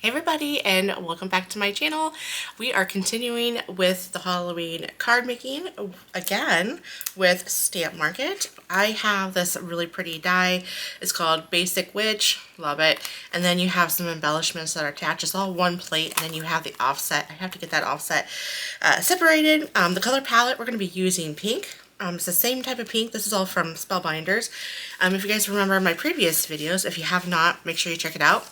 Hey everybody, and welcome back to my channel. We are continuing with the Halloween card making again with Stamp Market. I have this really pretty die. It's called Basic Witch, love it. And then you have some embellishments that are attached. It's all one plate, and then you have the offset. I have to get that offset separated. The color palette, we're going to be using pink. It's the same type of pink. This is all from Spellbinders. If you guys remember my previous videos, if you have not, make sure you check it out.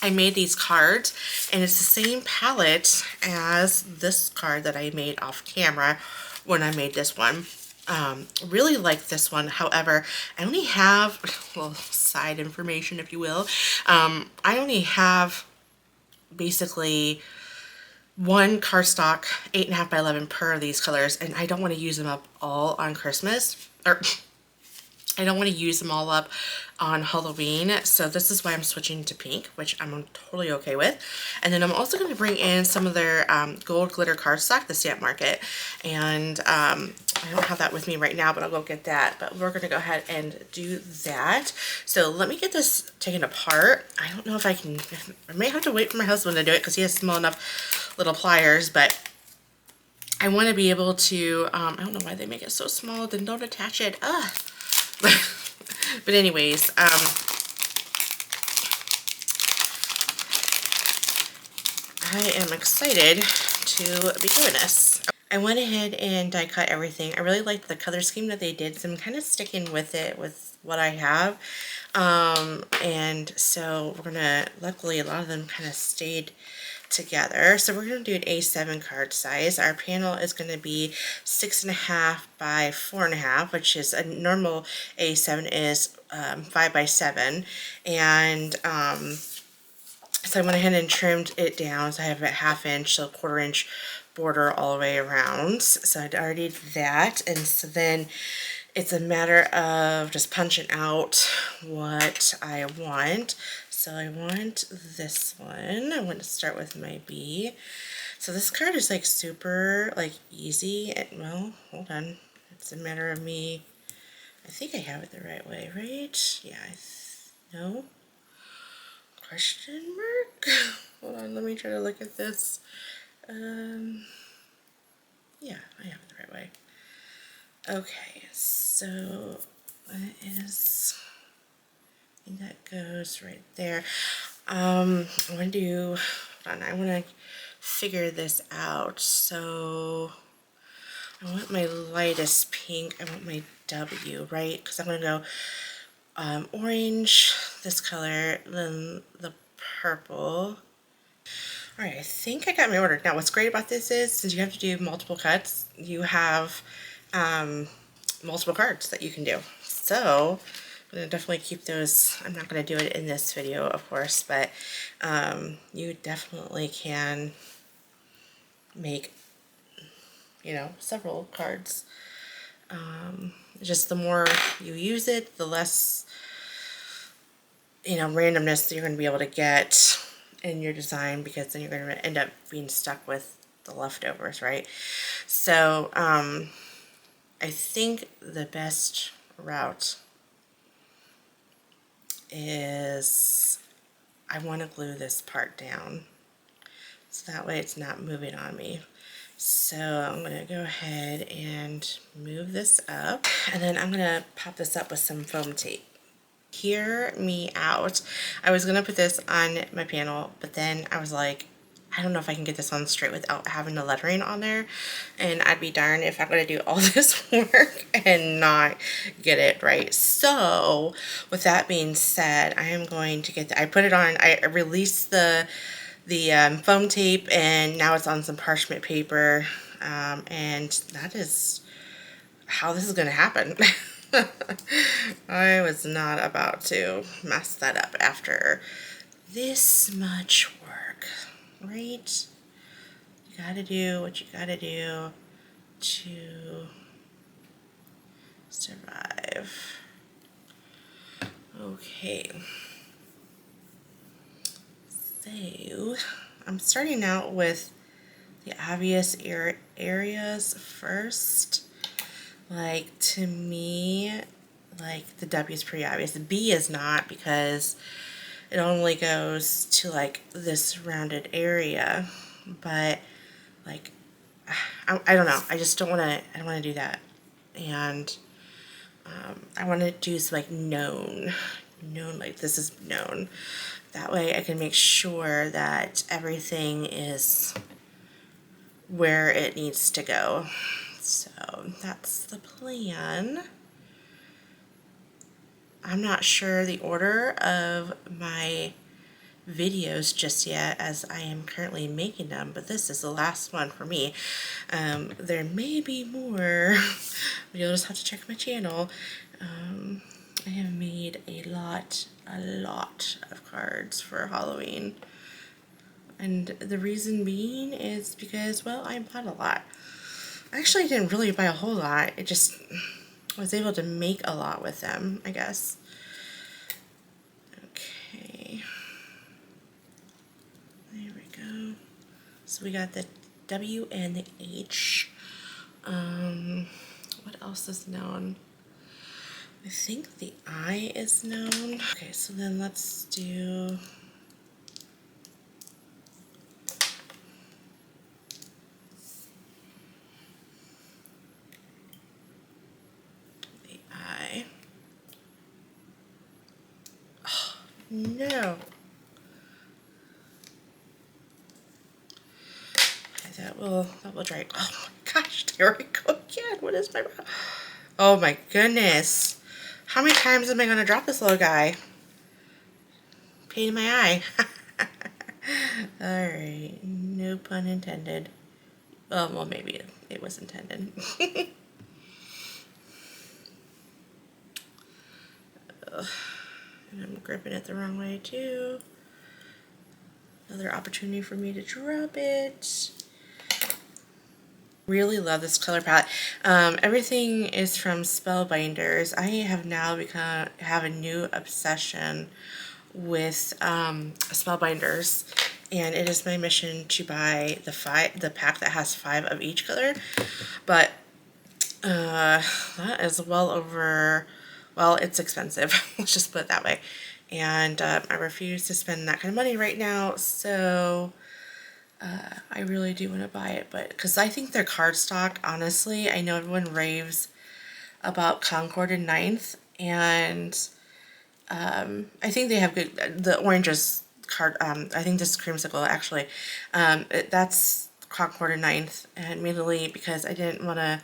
I made these cards, and it's the same palette as this card that I made off camera when I made this one. Really like this one. However, I only have, well, side information if you will. I only have basically one cardstock 8.5 by 11 per of these colors, and I don't want to use them up all on Christmas, or I don't want to use them all up on Halloween, so this is why I'm switching to pink, which I'm totally okay with. And then I'm also going to bring in some of their gold glitter cardstock, the Stamp Market, and I don't have that with me right now, but I'll go get that. But we're going to go ahead and do that. So let me get this taken apart. I don't know if I can, I may have to wait for my husband to do it because he has small enough little pliers, but I want to be able to, I don't know why they make it so small, then don't attach it. Ugh. But anyways, I am excited to be doing this. I went ahead and die cut everything. I really liked the color scheme that they did, so I'm kind of sticking with it with what I have. And so we're gonna, luckily a lot of them kind of stayed together. So we're going to do an A7 card size. Our panel is going to be 6.5 by 4.5, which is a normal A7 is 5 by 7. And so I went ahead and trimmed it down. So I have a 1/2 inch, so 1/4 inch border all the way around. So I'd already did that. And so then it's a matter of just punching out what I want. So I want this one. I want to start with my B. So this card is like super like easy. Well, hold on. It's a matter of me. I think I have it the right way, right? Yeah. No? Question mark? Hold on. Let me try to look at this. Yeah, I have it the right way. Okay, so that is, I think that goes right there. I want to do, hold on, I want to figure this out. So I want my lightest pink, I want my W, right? Because I'm going to go orange, this color, then the purple. Alright, I think I got my order. Now what's great about this is, since you have to do multiple cuts, you have multiple cards that you can do. So I'm going to definitely keep those. I'm not going to do it in this video, of course, but you definitely can make, you know, several cards. Just the more you use it, the less, you know, randomness that you're going to be able to get in your design, because then you're going to end up being stuck with the leftovers, right? So I think the best route is I want to glue this part down so that way it's not moving on me. So I'm going to go ahead and move this up, and then I'm going to pop this up with some foam tape. Hear me out. I was going to put this on my panel, but then I was like, I don't know if I can get this on straight without having the lettering on there, and I'd be darned if I'm going to do all this work and not get it right. So with that being said, I am going to get I put it on, I released the foam tape, and now it's on some parchment paper, and that is how this is going to happen. I was not about to mess that up after this much work, right? You gotta do what you gotta do to survive. Okay. So, I'm starting out with the obvious areas first. Like, to me, like, the W is pretty obvious. The B is not, because it only goes to like this rounded area, but like I don't know, I just don't want to, I don't want to do that. And I want to do like known, like this is known. That way I can make sure that everything is where it needs to go. So that's the plan. I'm not sure the order of my videos just yet, as I am currently making them, but this is the last one for me. There may be more. You'll just have to check my channel. I have made a lot of cards for Halloween, and the reason being is because, well, I bought a lot. I actually didn't really buy a whole lot, it just I was able to make a lot with them, I guess. Okay, there we go. So we got the W and the H. What else is known? I think the I is known. Okay, so then let's do the I. Oh, no. Okay, that will dry. Oh my gosh, there we go again. What is my... Oh my goodness. How many times am I going to drop this little guy? Pain in my eye. Alright, no pun intended. Well, maybe it was intended. And I'm gripping it the wrong way too. Another opportunity for me to drop it. Really love this color palette. Everything is from Spellbinders. I have now have a new obsession with Spellbinders, and it is my mission to buy the pack that has 5 of each color. But that is well over, well, it's expensive. Let's just put it that way. And I refuse to spend that kind of money right now, so I really do want to buy it, but because I think their cardstock, honestly, I know everyone raves about Concord and Ninth, and I think they have good, the oranges card, I think this is Creamsicle actually, that's Concord and Ninth, and admittedly, because I didn't want to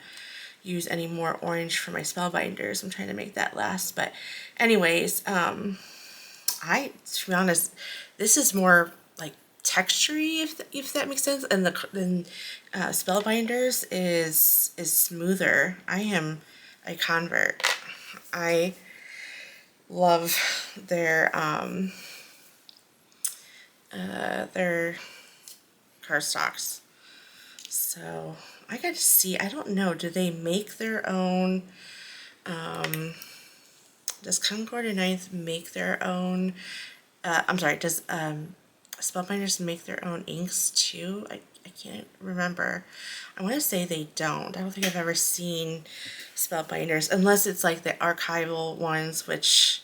use any more orange for my Spellbinders, I'm trying to make that last. But anyways, to be honest, this is more like textury, if that makes sense, and the Spellbinders is smoother. I am a convert. I love their cardstocks. So I got to see, I don't know, do they make their own, does Concord and Ninth make their own, I'm sorry, does Spellbinders make their own inks too? I can't remember. I want to say they don't. I don't think I've ever seen Spellbinders, unless it's like the archival ones, which,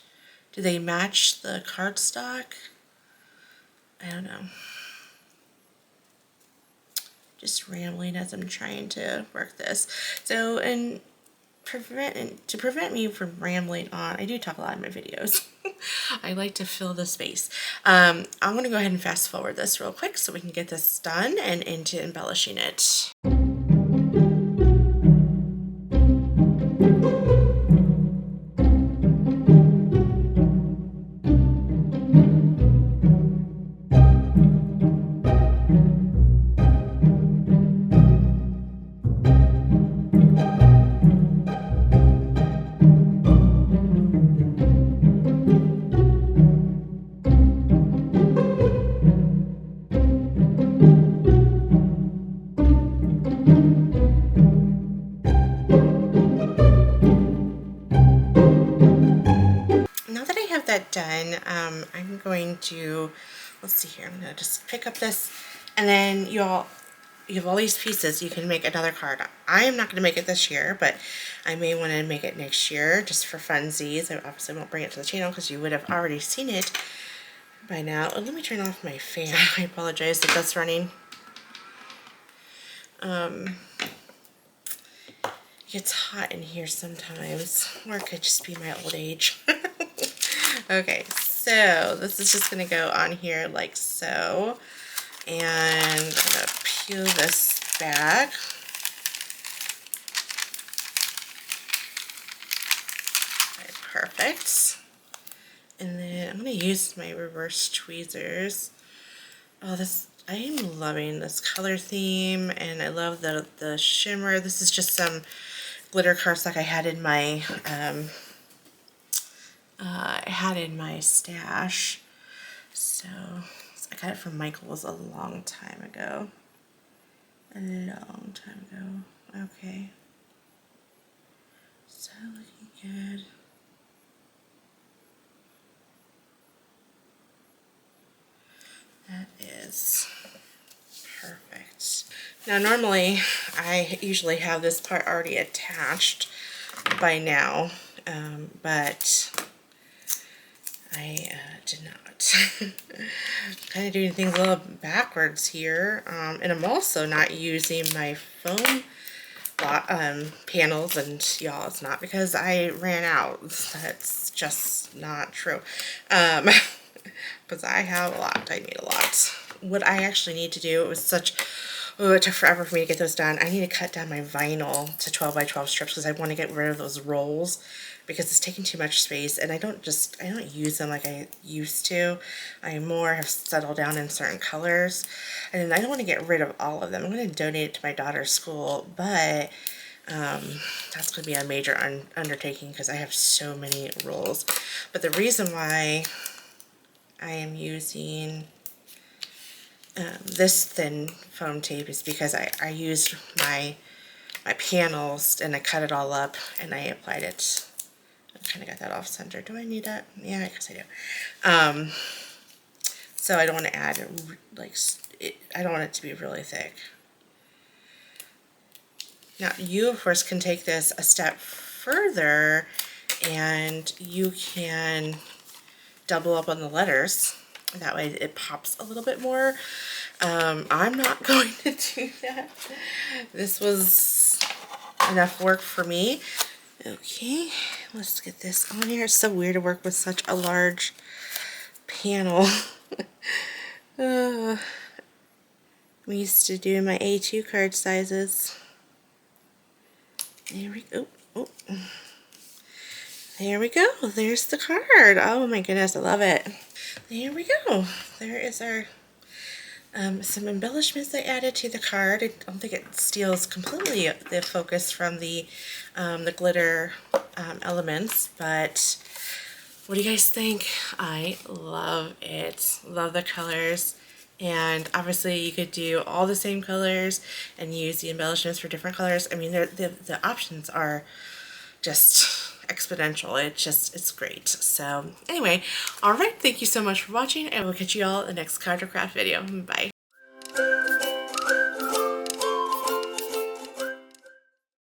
do they match the cardstock? I don't know. Just rambling as I'm trying to work this. So, and to prevent me from rambling on, I do talk a lot in my videos. I like to fill the space. I'm going to go ahead and fast forward this real quick so we can get this done and into embellishing it. That done, I'm going to, let's see here, I'm going to just pick up this, and then you have all these pieces. You can make another card. I am not going to make it this year, but I may want to make it next year just for funsies. I obviously won't bring it to the channel because you would have already seen it by now. Oh, let me turn off my fan. I apologize if that's running. It gets hot in here sometimes, or it could just be my old age. Okay, so this is just going to go on here like so. And I'm going to peel this back. Okay, perfect. And then I'm going to use my reverse tweezers. Oh, I am loving this color theme, and I love the shimmer. This is just some glitter cardstock I had in my stash. So I got it from Michael's a long time ago. Okay. So looking good. That is perfect. Now normally I usually have this part already attached by now, but I did not. Kind of doing things a little backwards here, and I'm also not using my foam panels, and y'all, it's not because I ran out. That's just not true. Because I have a lot. I need a lot. What I actually need to do, it took forever for me to get those done. I need to cut down my vinyl to 12 by 12 strips because I want to get rid of those rolls because it's taking too much space, and I don't use them like I used to. I more have settled down in certain colors, and I don't want to get rid of all of them. I'm going to donate it to my daughter's school, but that's going to be a major undertaking because I have so many rolls. But the reason why I am using this thin foam tape is because I used my panels and I cut it all up and I applied it. I kind of got that off center. Do I need that? Yeah, I guess I do. So I don't want to add I don't want it to be really thick. Now you of course can take this a step further and you can double up on the letters. That way it pops a little bit more. I'm not going to do that. This was enough work for me. Okay, let's get this on here. It's so weird to work with such a large panel. We used to do my A2 card sizes. There we go. Oh. There we go. There's the card. Oh my goodness, I love it. There we go. There is our some embellishments I added to the card. I don't think it steals completely the focus from the glitter elements, but what do you guys think? I love it. Love the colors. And obviously you could do all the same colors and use the embellishments for different colors. I mean, the options are just exponential. It's great. So anyway, all right, thank you so much for watching, and we'll catch you all in the next card or craft video. Bye.